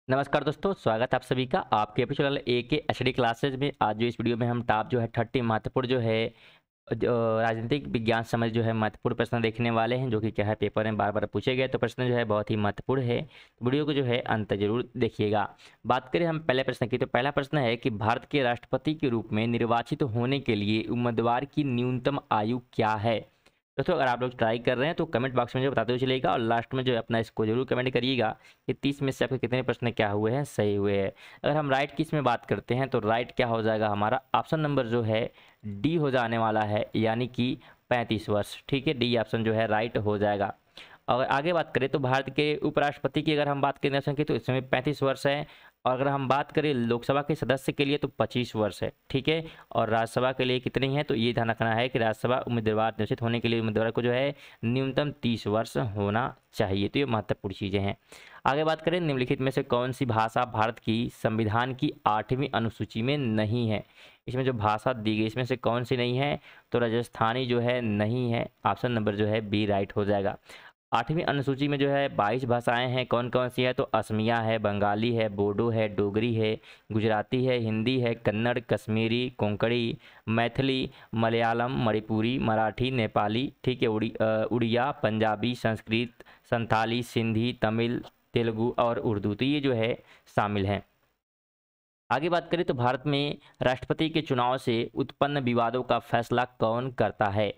नमस्कार दोस्तों, स्वागत है आप सभी का आपके एपिसोड ए के एचडी क्लासेज में। आज जो इस वीडियो में हम टॉप जो है 30 महत्वपूर्ण जो है राजनीतिक विज्ञान समझ जो है महत्वपूर्ण प्रश्न देखने वाले हैं, जो कि क्या है पेपर में बार बार पूछे गए। तो प्रश्न जो है बहुत ही महत्वपूर्ण है, तो वीडियो को जो है अंत जरूर देखिएगा। बात करें हम पहले प्रश्न की, तो पहला प्रश्न है कि भारत के राष्ट्रपति के रूप में निर्वाचित होने के लिए उम्मीदवार की न्यूनतम आयु क्या है। दोस्तों अगर आप लोग ट्राई कर रहे हैं तो कमेंट बॉक्स में जो बताते हुए चलिएगा, और लास्ट में जो है अपना इसको जरूर कमेंट करिएगा कि 30 में से आपके कितने प्रश्न क्या हुए हैं, सही हुए हैं। अगर हम राइट की इसमें बात करते हैं तो राइट क्या हो जाएगा, हमारा ऑप्शन नंबर जो है डी हो जाने वाला है, यानी कि 35 वर्ष। ठीक है, डी ऑप्शन जो है राइट हो जाएगा। और आगे बात करें तो भारत के उपराष्ट्रपति की अगर हम बात करें की, तो इसमें 35 वर्ष है। और अगर हम बात करें लोकसभा के सदस्य के लिए तो 25 वर्ष है। ठीक है, और राज्यसभा के लिए कितनी है, तो ये ध्यान रखना है कि राज्यसभा उम्मीदवार निश्चित होने के लिए उम्मीदवार को जो है न्यूनतम 30 वर्ष होना चाहिए। तो ये महत्वपूर्ण चीज़ें हैं। आगे बात करें निम्नलिखित में से कौन सी भाषा भारत की संविधान की 8वीं अनुसूची में नहीं है। इसमें जो भाषा दी गई इसमें से कौन सी नहीं है, तो राजस्थानी जो है नहीं है। ऑप्शन नंबर जो है बी राइट हो जाएगा। 8वीं अनुसूची में जो है 22 भाषाएं हैं। कौन कौन सी है, तो असमिया है, बंगाली है, बोडो है, डोगरी है, गुजराती है, हिंदी है, कन्नड़, कश्मीरी, कोंकणी, मैथिली, मलयालम, मणिपुरी, मराठी, नेपाली, ठीक है, उड़िया, पंजाबी, संस्कृत, संथाली, सिंधी, तमिल, तेलुगु और उर्दू, तो ये जो है शामिल हैं। आगे बात करें तो भारत में राष्ट्रपति के चुनाव से उत्पन्न विवादों का फैसला कौन करता है।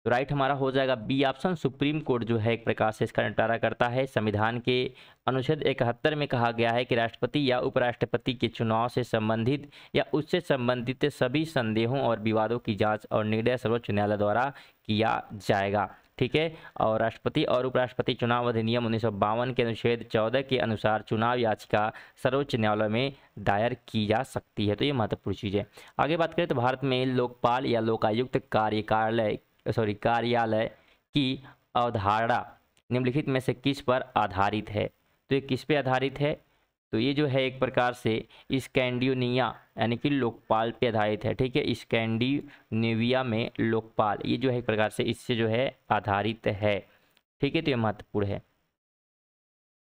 तो राइट हमारा हो जाएगा बी ऑप्शन, सुप्रीम कोर्ट जो है एक प्रकार से इसका निपटारा करता है। संविधान के अनुच्छेद 71 में कहा गया है कि राष्ट्रपति या उपराष्ट्रपति के चुनाव से संबंधित या उससे संबंधित सभी संदेहों और विवादों की जांच और निर्णय सर्वोच्च न्यायालय द्वारा किया जाएगा। ठीक है, और राष्ट्रपति और उपराष्ट्रपति चुनाव अधिनियम 1952 के अनुच्छेद 14 के अनुसार चुनाव याचिका सर्वोच्च न्यायालय में दायर की जा सकती है। तो ये महत्वपूर्ण चीज़ है। आगे बात करें तो भारत में लोकपाल या लोकायुक्त कार्यालय की अवधारणा निम्नलिखित में से किस पर आधारित है। तो ये किस पे आधारित है, तो ये जो है एक प्रकार से स्कैंडिनेविया यानी कि लोकपाल पे आधारित है। ठीक है, स्कैंडिनेविया में लोकपाल ये जो है एक प्रकार से इससे जो है आधारित है। ठीक है, तो ये महत्वपूर्ण है।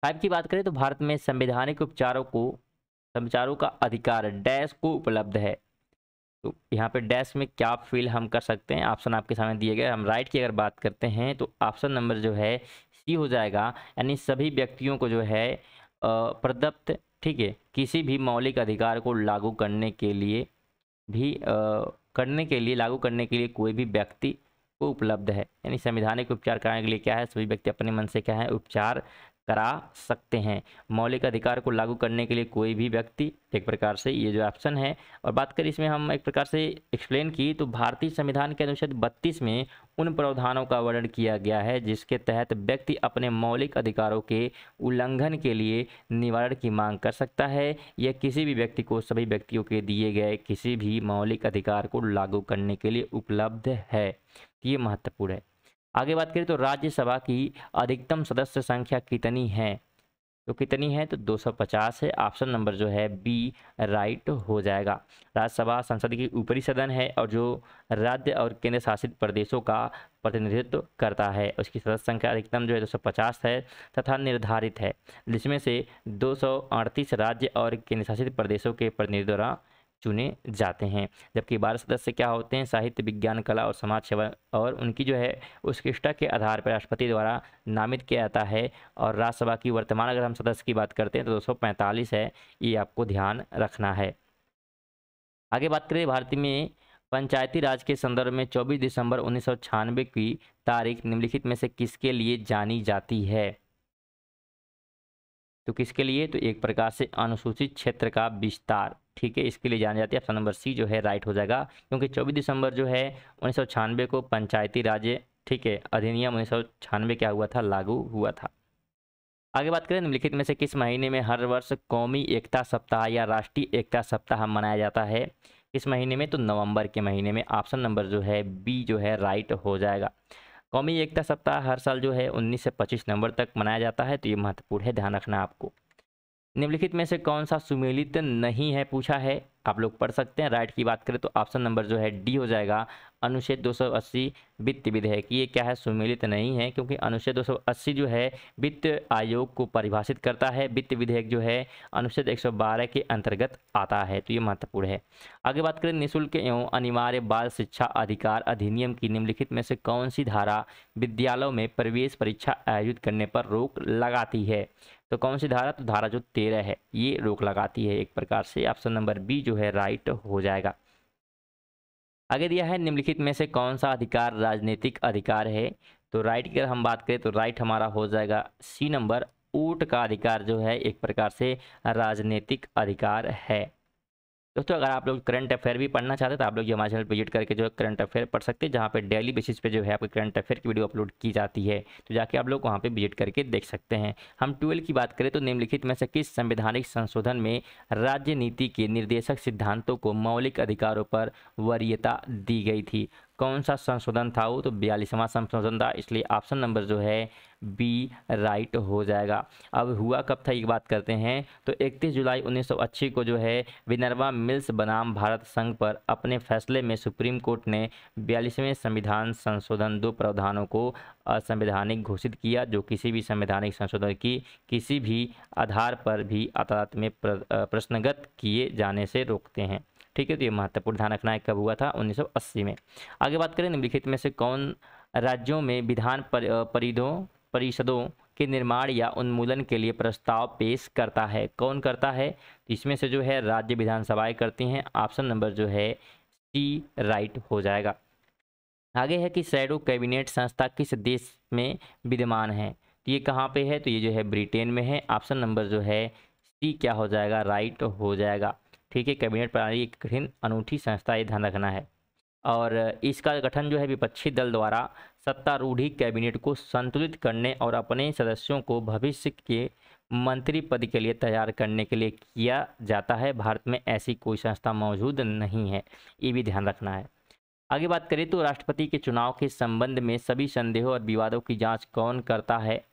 5 की बात करें तो भारत में संवैधानिक उपचारों का अधिकार डैश को उपलब्ध है। तो यहाँ पे डैश में क्या फील हम कर सकते हैं, ऑप्शन आपके सामने दिए गए। हम राइट की अगर बात करते हैं तो ऑप्शन नंबर जो है सी हो जाएगा, यानी सभी व्यक्तियों को जो है प्रदत्त, ठीक है, किसी भी मौलिक अधिकार को लागू करने के लिए लागू करने के लिए कोई भी व्यक्ति को उपलब्ध है। यानी संवैधानिक उपचार कराने के लिए क्या है, सभी व्यक्ति अपने मन से क्या है उपचार करा सकते हैं। मौलिक अधिकार को लागू करने के लिए कोई भी व्यक्ति, एक प्रकार से ये जो ऑप्शन है। और बात करें इसमें हम एक प्रकार से एक्सप्लेन की तो भारतीय संविधान के अनुच्छेद 32 में उन प्रावधानों का वर्णन किया गया है जिसके तहत व्यक्ति अपने मौलिक अधिकारों के उल्लंघन के लिए निवारण की मांग कर सकता है। यह किसी भी व्यक्ति को सभी व्यक्तियों के दिए गए किसी भी मौलिक अधिकार को लागू करने के लिए उपलब्ध है। ये महत्वपूर्ण है। आगे बात करें तो राज्यसभा की अधिकतम सदस्य संख्या कितनी है, तो कितनी है, तो 250 है। ऑप्शन नंबर जो है बी राइट हो जाएगा। राज्यसभा संसद की ऊपरी सदन है और जो राज्य और केंद्र शासित प्रदेशों का प्रतिनिधित्व करता है। उसकी सदस्य संख्या अधिकतम जो है 250 है तथा निर्धारित है, जिसमें से 238 राज्य और केंद्र शासित प्रदेशों के प्रतिनिधि द्वारा चुने जाते हैं। जबकि 12 सदस्य क्या होते हैं, साहित्य, विज्ञान, कला और समाज सेवा, और उनकी जो है उत्कृष्टता के आधार पर राष्ट्रपति द्वारा नामित किया जाता है। और राज्यसभा की वर्तमान अगर हम सदस्य की बात करते हैं तो 245 है, ये आपको ध्यान रखना है। आगे बात करें भारत में पंचायती राज के संदर्भ में 24 दिसंबर 1996 की तारीख निम्नलिखित में से किसके लिए जानी जाती है। तो किसके लिए, तो एक प्रकार से अनुसूचित क्षेत्र का विस्तार। ठीक है, इसके लिए जानी जाती है। ऑप्शन नंबर सी जो है राइट हो जाएगा, क्योंकि 24 दिसंबर जो है 1996 को पंचायती राज, ठीक है, अधिनियम 1996 क्या हुआ था, लागू हुआ था। आगे बात करें निम्नलिखित में से किस महीने में हर वर्ष कौमी एकता सप्ताह या राष्ट्रीय एकता सप्ताह मनाया जाता है। किस महीने में, तो नवंबर के महीने में। ऑप्शन नंबर जो है बी जो है राइट हो जाएगा। कौमी एकता सप्ताह हर साल जो है 19 से 25 नवंबर तक मनाया जाता है। तो ये महत्वपूर्ण है, ध्यान रखना आपको। निम्नलिखित में से कौन सा सुमेलित नहीं है पूछा है। आप लोग पढ़ सकते हैं। राइट की बात करें तो ऑप्शन नंबर जो है डी हो जाएगा, अनुच्छेद 280 वित्त विधेयक। ये क्या है, सुमेलित नहीं है, क्योंकि अनुच्छेद 280 जो है वित्त आयोग को परिभाषित करता है, वित्त विधेयक जो है अनुच्छेद 112 के अंतर्गत आता है, तो ये महत्वपूर्ण है। आगे बात करें, निःशुल्क एवं अनिवार्य बाल शिक्षा अधिकार अधिनियम की निम्नलिखित में से कौन सी धारा विद्यालयों में प्रवेश परीक्षा आयोजित करने पर रोक लगाती है? तो कौन सी धारा, तो धारा जो 13 है ये रोक लगाती है एक प्रकार से। ऑप्शन नंबर बी जो है राइट हो जाएगा। आगे दिया है, निम्नलिखित में से कौन सा अधिकार राजनीतिक अधिकार है? तो राइट की अगर हम बात करें तो राइट हमारा हो जाएगा सी नंबर, वोट का अधिकार जो है एक प्रकार से राजनीतिक अधिकार है। दोस्तों अगर आप लोग करंट अफेयर भी पढ़ना चाहते हैं तो आप लोग हमारे चैनल पर विजिट करके जो है करंट अफेयर पढ़ सकते हैं, जहाँ पे डेली बेसिस पे जो है आपके करंट अफेयर की वीडियो अपलोड की जाती है, तो जाके आप लोग वहाँ पे विजिट करके देख सकते हैं। हम 12 की बात करें तो निम्नलिखित में से किस संवैधानिक संशोधन में राज्य नीति के निर्देशक सिद्धांतों को मौलिक अधिकारों पर वरीयता दी गई थी? कौन सा संशोधन था वो? तो 42वां संशोधन था, इसलिए ऑप्शन नंबर जो है बी राइट हो जाएगा। अब हुआ कब था ये बात करते हैं, तो 31 जुलाई 1980 को जो है विनर्वा मिल्स बनाम भारत संघ पर अपने फैसले में सुप्रीम कोर्ट ने 42वें संविधान संशोधन 2 प्रावधानों को असंवैधानिक घोषित किया, जो किसी भी संवैधानिक संशोधन की किसी भी आधार पर भी अदालत में प्रश्नगत किए जाने से रोकते हैं। ठीक है, तो ये महत्वपूर्ण ध्यान रखना है, कब हुआ था? 1980 में। आगे बात करें, निम्नलिखित में से कौन राज्यों में विधान परिषदों के निर्माण या उन्मूलन के लिए प्रस्ताव पेश करता है? कौन करता है? इसमें से जो है राज्य विधानसभाएं करती हैं, ऑप्शन नंबर जो है सी राइट हो जाएगा। आगे है कि शैडो कैबिनेट संस्था किस देश में विद्यमान है? तो ये कहाँ पे है? तो ये जो है ब्रिटेन में है, ऑप्शन नंबर जो है सी क्या हो जाएगा? राइट हो जाएगा। ठीक है, कैबिनेट प्रणाली एक कठिन अनूठी संस्था, ये ध्यान रखना है। और इसका गठन जो है विपक्षी दल द्वारा सत्तारूढ़ कैबिनेट को संतुलित करने और अपने सदस्यों को भविष्य के मंत्री पद के लिए तैयार करने के लिए किया जाता है। भारत में ऐसी कोई संस्था मौजूद नहीं है, ये भी ध्यान रखना है। आगे बात करें तो राष्ट्रपति के चुनाव के संबंध में सभी संदेहों और विवादों की जांच कौन करता है?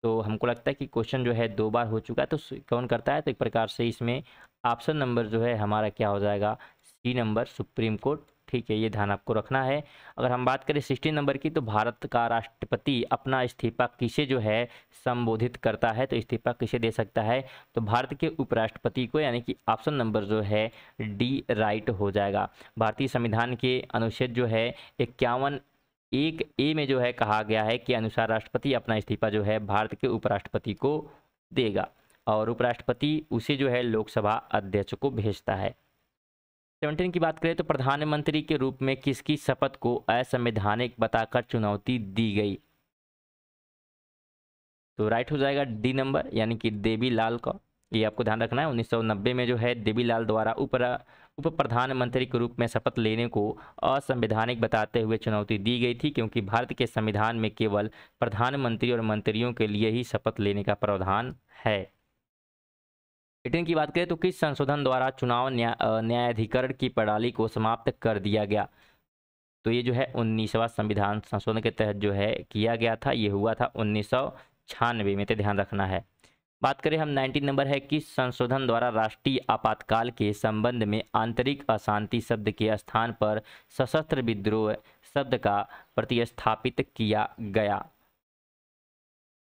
तो हमको लगता है कि क्वेश्चन जो है 2 बार हो चुका है, तो कौन करता है? तो एक प्रकार से इसमें ऑप्शन नंबर जो है हमारा क्या हो जाएगा? C number, supreme court. ठीक है, ये ध्यान आपको रखना है। अगर हम बात करें 16 नंबर की, तो भारत का राष्ट्रपति अपना इस्तीफा किसे जो है संबोधित करता है? तो इस्तीफा किसे दे सकता है? तो भारत के उपराष्ट्रपति को, यानी कि ऑप्शन नंबर जो है डी राइट हो जाएगा। भारतीय संविधान के अनुच्छेद जो है 51 एक ए में जो है कहा गया है कि अनुसार राष्ट्रपति अपना इस्तीफा जो है भारत के उपराष्ट्रपति को देगा, और उपराष्ट्रपति उसे जो है लोकसभा अध्यक्ष को भेजता है। 17 की बात करें तो प्रधानमंत्री के रूप में किसकी शपथ को असंवैधानिक बताकर चुनौती दी गई? तो राइट हो जाएगा डी नंबर, यानी कि देवीलाल का। ये आपको ध्यान रखना है। 1990 में जो है देवीलाल द्वारा उप प्रधानमंत्री के रूप में शपथ लेने को असंवैधानिक बताते हुए चुनौती दी गई थी, क्योंकि भारत के संविधान में केवल प्रधानमंत्री और मंत्रियों के लिए ही शपथ लेने का प्रावधान है। 18 की बात करें तो किस संशोधन द्वारा चुनाव न्यायाधिकरण की प्रणाली को समाप्त कर दिया गया? तो ये जो है 19वां संविधान संशोधन के तहत जो है किया गया था, ये हुआ था 1996 में, तो ध्यान रखना है। बात करें हम 19 नंबर है, किस संशोधन द्वारा राष्ट्रीय आपातकाल के संबंध में आंतरिक अशांति शब्द के स्थान पर सशस्त्र विद्रोह शब्द का प्रतिस्थापित किया गया?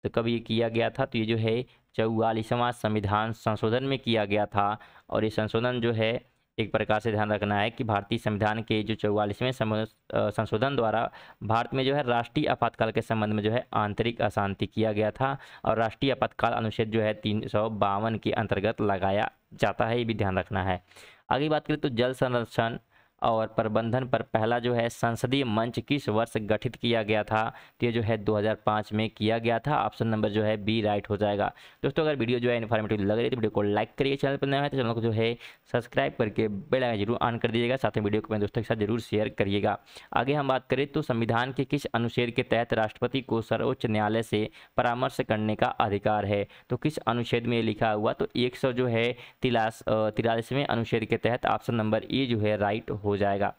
तो कब ये किया गया था? तो ये जो है 44वां संविधान संशोधन में किया गया था, और ये संशोधन जो है एक प्रकार से ध्यान रखना है कि भारतीय संविधान के जो 44वें संशोधन द्वारा भारत में जो है राष्ट्रीय आपातकाल के संबंध में जो है आंतरिक अशांति किया गया था, और राष्ट्रीय आपातकाल अनुच्छेद जो है 352 के अंतर्गत लगाया जाता है, ये भी ध्यान रखना है। आगे बात करें तो जल संरक्षण और प्रबंधन पर पहला जो है संसदीय मंच किस वर्ष गठित किया गया था? तो ये जो है 2005 में किया गया था, ऑप्शन नंबर जो है बी राइट हो जाएगा। दोस्तों अगर वीडियो जो है इन्फॉर्मेटिव लग रही है तो वीडियो को लाइक करिए, चैनल पर नया है तो चैनल को जो है सब्सक्राइब करके बेल आइकन जरूर ऑन कर दीजिएगा, साथ में वीडियो को अपने दोस्तों के साथ जरूर शेयर करिएगा। आगे हम बात करें तो संविधान के किस अनुच्छेद के तहत राष्ट्रपति को सर्वोच्च न्यायालय से परामर्श करने का अधिकार है? तो किस अनुच्छेद में लिखा हुआ? तो 100 जो है 43वें अनुच्छेद के तहत ऑप्शन नंबर ए जो है राइट हो जाएगा।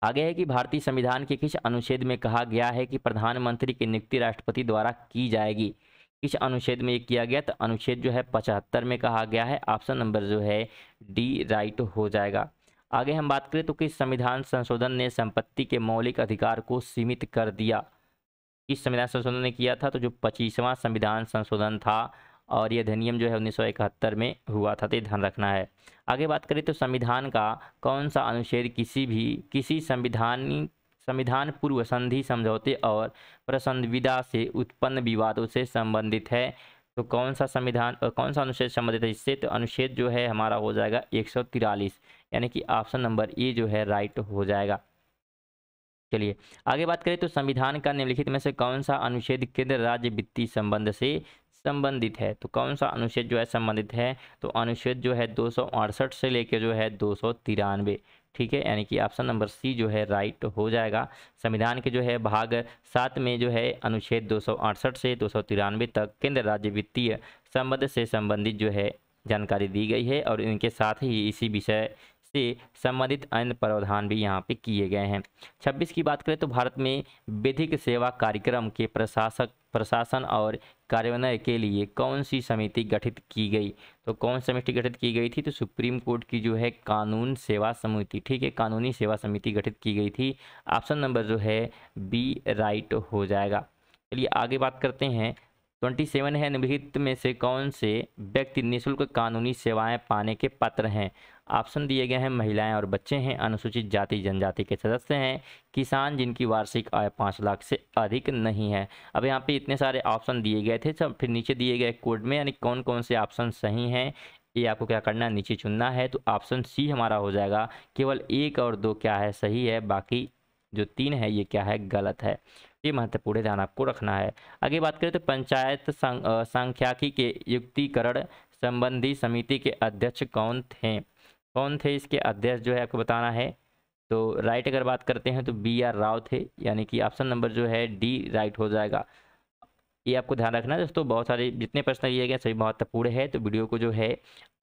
आगे है कि भारतीय संविधान के किस अनुच्छेद में कहा गया है कि प्रधानमंत्री की नियुक्ति राष्ट्रपति द्वारा की जाएगी? किस अनुच्छेद में ये किया गया? तो अनुच्छेद जो है 75 में कहा गया है। ऑप्शन नंबर जो है डी राइट हो जाएगा। आगे हम बात करें तो किस संविधान संशोधन ने संपत्ति के मौलिक अधिकार को सीमित कर दिया? किस संविधान संशोधन ने किया था? तो जो 25वां संविधान संशोधन था और ये अधिनियम जो है 1971 में हुआ था, तो ध्यान रखना है। आगे बात करें तो संविधान का कौन सा अनुच्छेद किसी संविधान पूर्व संधि समझौते और प्रसंविदा से उत्पन्न विवादों से संबंधित है? तो कौन सा कौन सा अनुच्छेद संबंधित है इससे? तो अनुच्छेद जो है हमारा हो जाएगा 143, यानी कि ऑप्शन नंबर ए जो है राइट हो जाएगा। चलिए आगे बात करें तो संविधान का निम्नलिखित में से कौन सा अनुच्छेद केंद्र राज्य वित्तीय संबंध से संबंधित है? तो कौन सा अनुच्छेद जो है संबंधित है? तो अनुच्छेद जो है 268 से लेकर जो है 293, ठीक है, यानी कि ऑप्शन नंबर सी जो है राइट हो जाएगा। संविधान के जो है भाग 7 में जो है अनुच्छेद 268 से 293 तक केंद्र राज्य वित्तीय संबंध से संबंधित जो है जानकारी दी गई है और इनके साथ ही इसी विषय से संबंधित अन्य प्रावधान भी यहाँ पे किए गए हैं। 26 की बात करें तो भारत में विधिक सेवा कार्यक्रम के प्रशासन और कार्यान्वयन के लिए कौन सी समिति गठित की गई? तो कौन समिति गठित की गई थी? तो सुप्रीम कोर्ट की जो है कानून सेवा समिति, ठीक है, कानूनी सेवा समिति गठित की गई थी। ऑप्शन नंबर जो है बी राइट हो जाएगा। चलिए आगे बात करते हैं। 27 है, निम्नलिखित में से कौन से व्यक्ति निःशुल्क कानूनी सेवाएं पाने के पात्र हैं? ऑप्शन दिए गए हैं महिलाएं और बच्चे हैं, अनुसूचित जाति जनजाति के सदस्य हैं, किसान जिनकी वार्षिक आय 5 लाख से अधिक नहीं है। अब यहाँ पे इतने सारे ऑप्शन दिए गए थे, सब फिर नीचे दिए गए कोड में, यानी कौन कौन से ऑप्शन सही हैं ये आपको क्या करना है, नीचे चुनना है। तो ऑप्शन सी हमारा हो जाएगा। केवल 1 और 2 क्या है सही है, बाकी जो 3 है ये क्या है गलत है। ये महत्वपूर्ण ध्यान आपको रखना है। आगे बात करें तो पंचायत सांख्यिकी के युक्तिकरण संबंधी समिति के अध्यक्ष कौन थे इसके अध्यक्ष जो है आपको बताना है। तो राइट अगर बात करते हैं तो बी आर राव थे, यानी कि ऑप्शन नंबर जो है डी राइट हो जाएगा। ये आपको ध्यान रखना है दोस्तों, बहुत सारे जितने प्रश्न लिए गए सभी महत्वपूर्ण है, तो वीडियो को जो है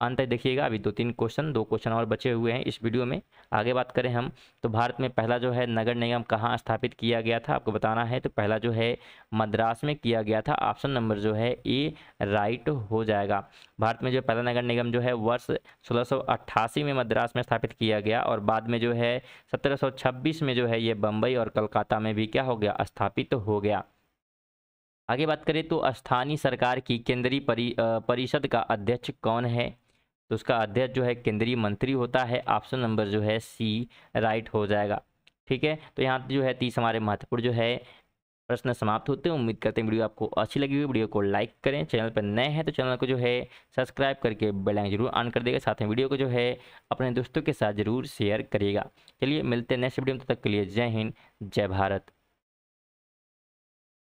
अंत तक देखिएगा। अभी 2 क्वेश्चन और बचे हुए हैं इस वीडियो में। आगे बात करें हम तो भारत में पहला जो है नगर निगम कहाँ स्थापित किया गया था आपको बताना है। तो पहला जो है मद्रास में किया गया था। ऑप्शन नंबर जो है ए राइट हो जाएगा। भारत में जो पहला नगर निगम जो है वर्ष 1688 में मद्रास में स्थापित किया गया और बाद में जो है 1726 में जो है ये बम्बई और कलकत्ता में भी क्या हो गया, स्थापित हो गया। आगे बात करें तो स्थानीय सरकार की केंद्रीय परिषद का अध्यक्ष कौन है? तो उसका अध्यक्ष जो है केंद्रीय मंत्री होता है। ऑप्शन नंबर जो है सी राइट हो जाएगा। ठीक है, तो यहाँ जो है 30 हमारे महत्वपूर्ण जो है प्रश्न समाप्त होते हैं। उम्मीद करते हैं वीडियो आपको अच्छी लगी हुई। वीडियो को लाइक करें, चैनल पर नए हैं तो चैनल को जो है सब्सक्राइब करके बेल आइकन जरूर ऑन कर देगा। साथ में वीडियो को जो है अपने दोस्तों के साथ जरूर शेयर करिएगा। चलिए मिलते हैं नेक्स्ट वीडियो में, तब तक के लिए जय हिंद जय भारत।